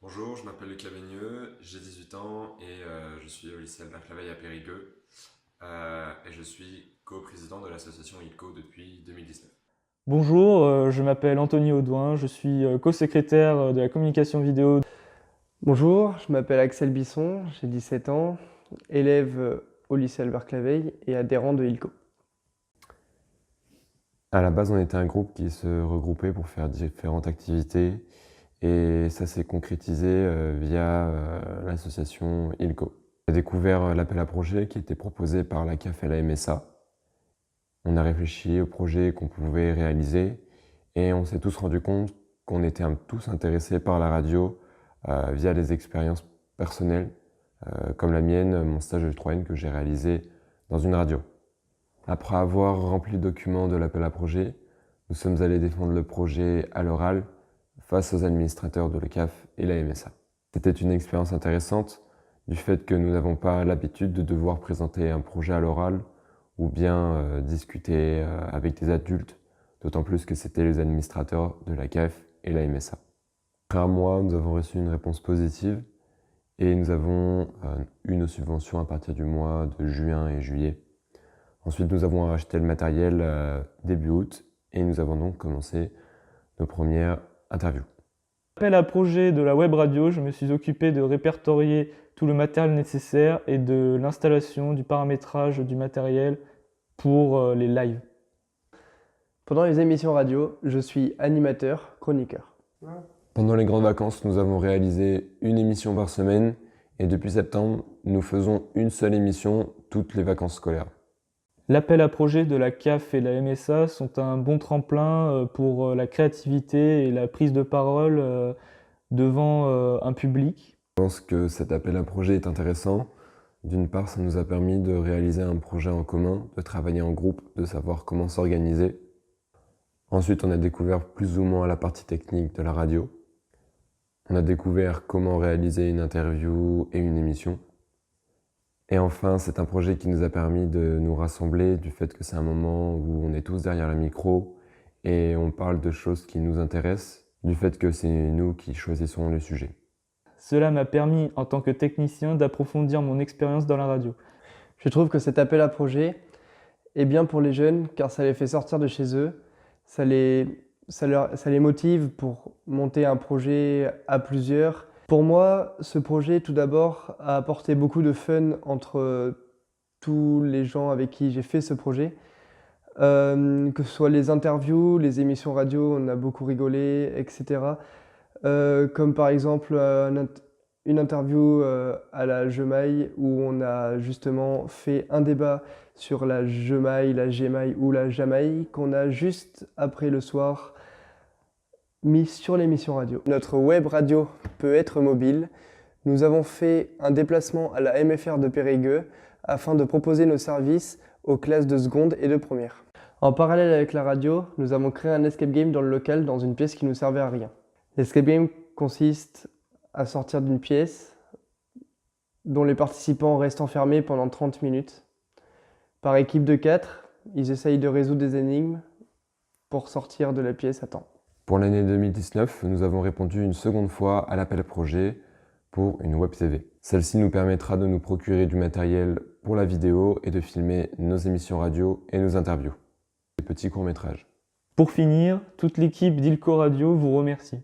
Bonjour, je m'appelle Lucas Baigneux, j'ai 18 ans et je suis au lycée Albert Claveil à Périgueux et je suis co-président de l'association ILCO depuis 2019. Bonjour, je m'appelle Anthony Audouin, je suis co-secrétaire de la communication vidéo. Bonjour, je m'appelle Axel Bisson, j'ai 17 ans, élève au lycée Albert Claveil et adhérent de ILCO. À la base, on était un groupe qui se regroupait pour faire différentes activités et ça s'est concrétisé via l'association ILCO. J'ai découvert l'appel à projet qui était proposé par la CAF et la MSA. On a réfléchi au projet qu'on pouvait réaliser et on s'est tous rendu compte qu'on était tous intéressés par la radio via des expériences personnelles, comme la mienne, mon stage de 3N que j'ai réalisé dans une radio. Après avoir rempli le document de l'appel à projet, nous sommes allés défendre le projet à l'oral face aux administrateurs de la CAF et la MSA. C'était une expérience intéressante du fait que nous n'avons pas l'habitude de devoir présenter un projet à l'oral ou bien discuter avec des adultes, d'autant plus que c'était les administrateurs de la CAF et la MSA. Après un mois, nous avons reçu une réponse positive et nous avons eu nos subventions à partir du mois de juin et juillet. Ensuite, nous avons acheté le matériel début août et nous avons donc commencé nos premières interviews. Appel à projet de la web radio, je me suis occupé de répertorier tout le matériel nécessaire et de l'installation, du paramétrage du matériel pour les lives. Pendant les émissions radio, je suis animateur, chroniqueur. Pendant les grandes vacances, nous avons réalisé une émission par semaine et depuis septembre, nous faisons une seule émission toutes les vacances scolaires. L'appel à projet de la CAF et la MSA sont un bon tremplin pour la créativité et la prise de parole devant un public. Je pense que cet appel à projet est intéressant. D'une part, ça nous a permis de réaliser un projet en commun, de travailler en groupe, de savoir comment s'organiser. Ensuite, on a découvert plus ou moins la partie technique de la radio. On a découvert comment réaliser une interview et une émission. Et enfin, c'est un projet qui nous a permis de nous rassembler du fait que c'est un moment où on est tous derrière le micro et on parle de choses qui nous intéressent, du fait que c'est nous qui choisissons le sujet. Cela m'a permis, en tant que technicien, d'approfondir mon expérience dans la radio. Je trouve que cet appel à projet est bien pour les jeunes car ça les fait sortir de chez eux, ça les motive pour monter un projet à plusieurs. Pour moi, ce projet, tout d'abord, a apporté beaucoup de fun entre tous les gens avec qui j'ai fait ce projet. Que ce soit les interviews, les émissions radio, on a beaucoup rigolé, etc. Comme par exemple une interview à la Jemaille où on a justement fait un débat sur la Jemaille, la Gémaille ou la Jamaïque qu'on a juste après le soir mis sur l'émission radio. Notre web radio peut être mobile. Nous avons fait un déplacement à la MFR de Périgueux afin de proposer nos services aux classes de seconde et de première. En parallèle avec la radio, nous avons créé un escape game dans le local dans une pièce qui nous servait à rien. L'escape game consiste à sortir d'une pièce dont les participants restent enfermés pendant 30 minutes. Par équipe de 4, ils essayent de résoudre des énigmes pour sortir de la pièce à temps. Pour l'année 2019, nous avons répondu une seconde fois à l'appel à projet pour une web TV. Celle-ci nous permettra de nous procurer du matériel pour la vidéo et de filmer nos émissions radio et nos interviews. Des petits courts-métrages. Pour finir, toute l'équipe d'ILCO Radio vous remercie.